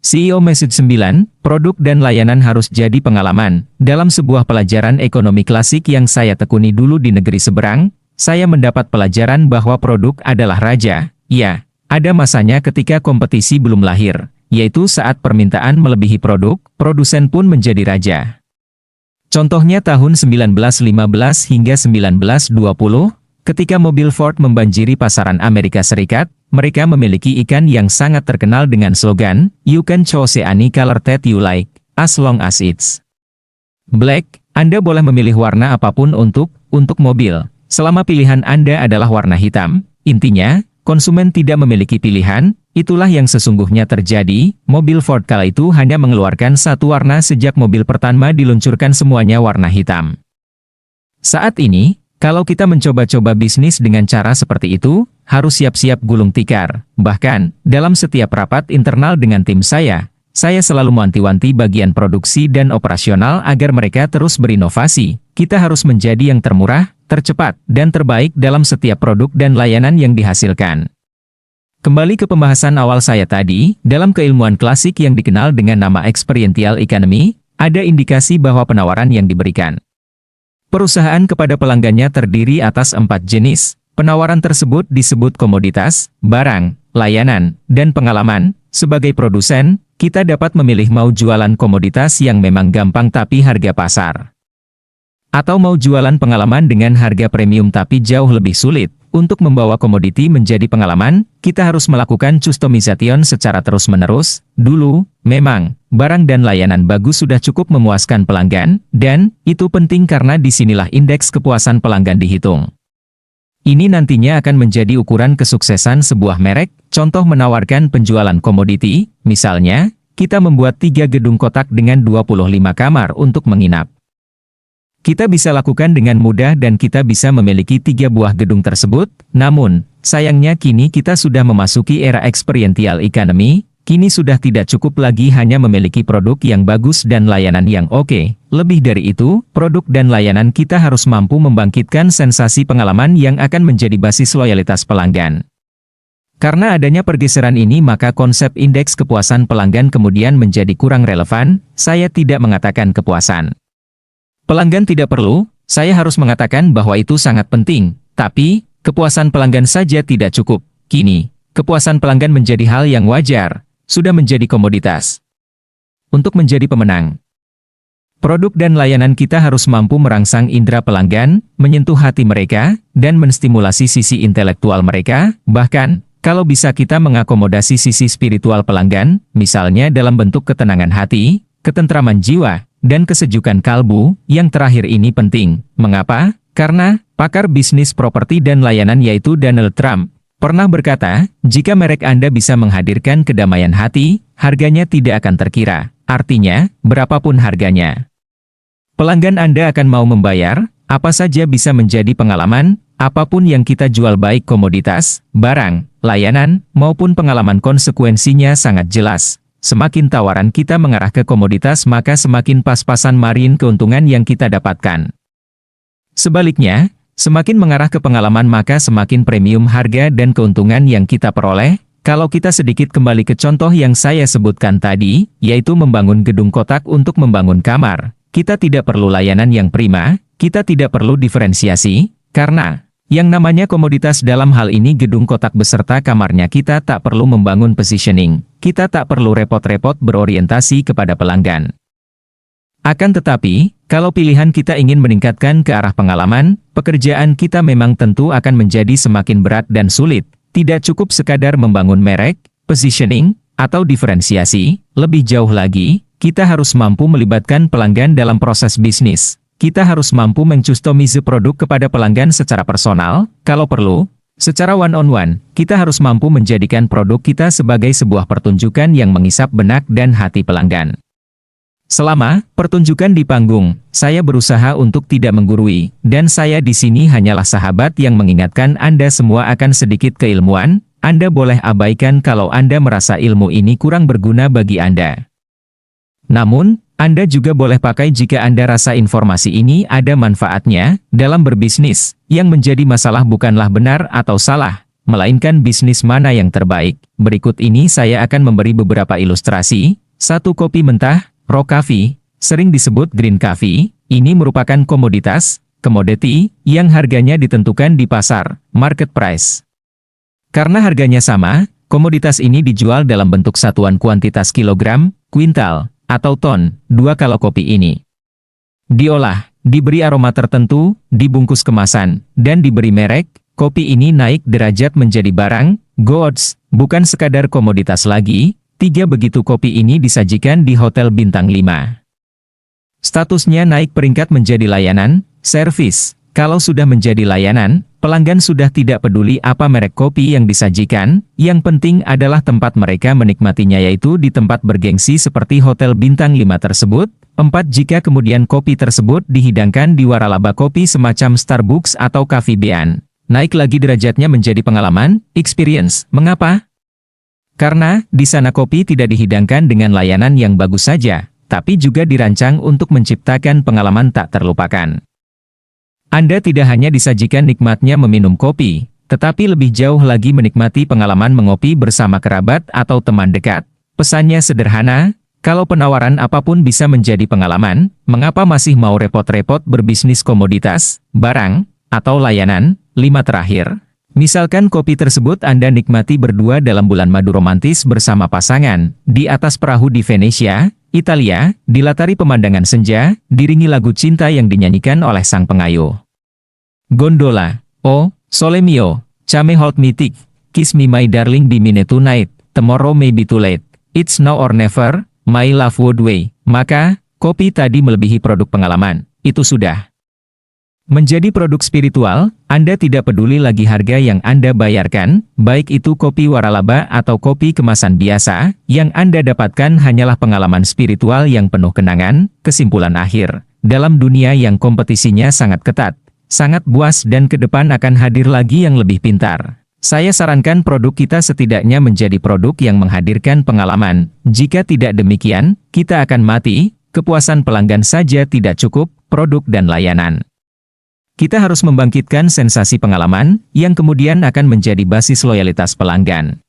CEO Message 9, produk dan layanan harus jadi pengalaman. Dalam sebuah pelajaran ekonomi klasik yang saya tekuni dulu di negeri seberang, saya mendapat pelajaran bahwa produk adalah raja. Ya, ada masanya ketika kompetisi belum lahir, yaitu saat permintaan melebihi produk, produsen pun menjadi raja. Contohnya tahun 1915 hingga 1920, ketika mobil Ford membanjiri pasaran Amerika Serikat, mereka memiliki ikan yang sangat terkenal dengan slogan, "You can choose any color that you like, as long as it's black." Anda boleh memilih warna apapun untuk mobil, selama pilihan Anda adalah warna hitam. Intinya, konsumen tidak memiliki pilihan. Itulah yang sesungguhnya terjadi. Mobil Ford kala itu hanya mengeluarkan satu warna sejak mobil pertama diluncurkan, semuanya warna hitam. Saat ini, kalau kita mencoba-coba bisnis dengan cara seperti itu, harus siap-siap gulung tikar. Bahkan, dalam setiap rapat internal dengan tim saya selalu mewanti-wanti bagian produksi dan operasional agar mereka terus berinovasi. Kita harus menjadi yang termurah, tercepat, dan terbaik dalam setiap produk dan layanan yang dihasilkan. Kembali ke pembahasan awal saya tadi, dalam keilmuan klasik yang dikenal dengan nama experiential economy, ada indikasi bahwa penawaran yang diberikan perusahaan kepada pelanggannya terdiri atas 4 jenis. Penawaran tersebut disebut komoditas, barang, layanan, dan pengalaman. Sebagai produsen, kita dapat memilih mau jualan komoditas yang memang gampang tapi harga pasar, atau mau jualan pengalaman dengan harga premium tapi jauh lebih sulit. Untuk membawa komoditi menjadi pengalaman, kita harus melakukan customization secara terus-menerus. Dulu, memang, barang dan layanan bagus sudah cukup memuaskan pelanggan, dan itu penting karena disinilah indeks kepuasan pelanggan dihitung. Ini nantinya akan menjadi ukuran kesuksesan sebuah merek. Contoh menawarkan penjualan komoditi, misalnya, kita membuat 3 gedung kotak dengan 25 kamar untuk menginap. Kita bisa lakukan dengan mudah dan kita bisa memiliki 3 buah gedung tersebut. Namun, sayangnya kini kita sudah memasuki era experiential economy. Kini sudah tidak cukup lagi hanya memiliki produk yang bagus dan layanan yang oke. Lebih dari itu, produk dan layanan kita harus mampu membangkitkan sensasi pengalaman yang akan menjadi basis loyalitas pelanggan. Karena adanya pergeseran ini, maka konsep indeks kepuasan pelanggan kemudian menjadi kurang relevan. Saya tidak mengatakan kepuasan pelanggan tidak perlu, saya harus mengatakan bahwa itu sangat penting, tapi kepuasan pelanggan saja tidak cukup. Kini, kepuasan pelanggan menjadi hal yang wajar, sudah menjadi komoditas. Untuk menjadi pemenang, produk dan layanan kita harus mampu merangsang indera pelanggan, menyentuh hati mereka, dan menstimulasi sisi intelektual mereka. Bahkan, kalau bisa kita mengakomodasi sisi spiritual pelanggan, misalnya dalam bentuk ketenangan hati, ketentraman jiwa, dan kesejukan kalbu. Yang terakhir ini penting. Mengapa? Karena pakar bisnis properti dan layanan yaitu Donald Trump pernah berkata, jika merek Anda bisa menghadirkan kedamaian hati, harganya tidak akan terkira. Artinya, berapapun harganya, pelanggan Anda akan mau membayar. Apa saja bisa menjadi pengalaman. Apapun yang kita jual, baik komoditas, barang, layanan, maupun pengalaman, konsekuensinya sangat jelas. Semakin tawaran kita mengarah ke komoditas, maka semakin pas-pasan margin keuntungan yang kita dapatkan. Sebaliknya, semakin mengarah ke pengalaman, maka semakin premium harga dan keuntungan yang kita peroleh. Kalau kita sedikit kembali ke contoh yang saya sebutkan tadi, yaitu membangun gedung kotak untuk membangun kamar, kita tidak perlu layanan yang prima, kita tidak perlu diferensiasi, karena yang namanya komoditas dalam hal ini gedung kotak beserta kamarnya, kita tak perlu membangun positioning, kita tak perlu repot-repot berorientasi kepada pelanggan. Akan tetapi, kalau pilihan kita ingin meningkatkan ke arah pengalaman, pekerjaan kita memang tentu akan menjadi semakin berat dan sulit. Tidak cukup sekadar membangun merek, positioning, atau diferensiasi. Lebih jauh lagi, kita harus mampu melibatkan pelanggan dalam proses bisnis. Kita harus mampu mencustomize produk kepada pelanggan secara personal, kalau perlu, secara one-on-one. Kita harus mampu menjadikan produk kita sebagai sebuah pertunjukan yang mengisap benak dan hati pelanggan. Selama pertunjukan di panggung, saya berusaha untuk tidak menggurui, dan saya di sini hanyalah sahabat yang mengingatkan Anda semua akan sedikit keilmuan. Anda boleh abaikan kalau Anda merasa ilmu ini kurang berguna bagi Anda. Namun, Anda juga boleh pakai jika Anda rasa informasi ini ada manfaatnya dalam berbisnis. Yang menjadi masalah bukanlah benar atau salah, melainkan bisnis mana yang terbaik. Berikut ini saya akan memberi beberapa ilustrasi. 1. Kopi mentah, raw coffee, sering disebut green coffee. Ini merupakan komoditas, commodity, yang harganya ditentukan di pasar, market price. Karena harganya sama, komoditas ini dijual dalam bentuk satuan kuantitas kilogram, kuintal, atau ton. 2. Kalau kopi ini diolah, diberi aroma tertentu, dibungkus kemasan, dan diberi merek, kopi ini naik derajat menjadi barang, goods, bukan sekadar komoditas lagi. 3. Begitu kopi ini disajikan di hotel bintang 5. Statusnya naik peringkat menjadi layanan, service. Kalau sudah menjadi layanan, pelanggan sudah tidak peduli apa merek kopi yang disajikan, yang penting adalah tempat mereka menikmatinya yaitu di tempat bergengsi seperti hotel bintang 5 tersebut. 4. Jika kemudian kopi tersebut dihidangkan di waralaba kopi semacam Starbucks atau Cafe Bean, naik lagi derajatnya menjadi pengalaman, experience. Mengapa? Karena, di sana kopi tidak dihidangkan dengan layanan yang bagus saja, tapi juga dirancang untuk menciptakan pengalaman tak terlupakan. Anda tidak hanya disajikan nikmatnya meminum kopi, tetapi lebih jauh lagi menikmati pengalaman mengopi bersama kerabat atau teman dekat. Pesannya sederhana, kalau penawaran apapun bisa menjadi pengalaman, mengapa masih mau repot-repot berbisnis komoditas, barang, atau layanan? 5. Terakhir. Misalkan kopi tersebut Anda nikmati berdua dalam bulan madu romantis bersama pasangan, di atas perahu di Venesia, Italia, dilatari pemandangan senja, diringi lagu cinta yang dinyanyikan oleh sang pengayuh. Gondola, oh, sole mio, chame hold me tight, kiss me my darling be mine tonight, tomorrow may be too late, it's now or never, my love would way. Maka, kopi tadi melebihi produk pengalaman, itu sudah menjadi produk spiritual. Anda tidak peduli lagi harga yang Anda bayarkan, baik itu kopi waralaba atau kopi kemasan biasa, yang Anda dapatkan hanyalah pengalaman spiritual yang penuh kenangan. Kesimpulan akhir, dalam dunia yang kompetisinya sangat ketat, sangat buas dan ke depan akan hadir lagi yang lebih pintar, saya sarankan produk kita setidaknya menjadi produk yang menghadirkan pengalaman. Jika tidak demikian, kita akan mati. Kepuasan pelanggan saja tidak cukup, produk dan layanan. Kita harus membangkitkan sensasi pengalaman, yang kemudian akan menjadi basis loyalitas pelanggan.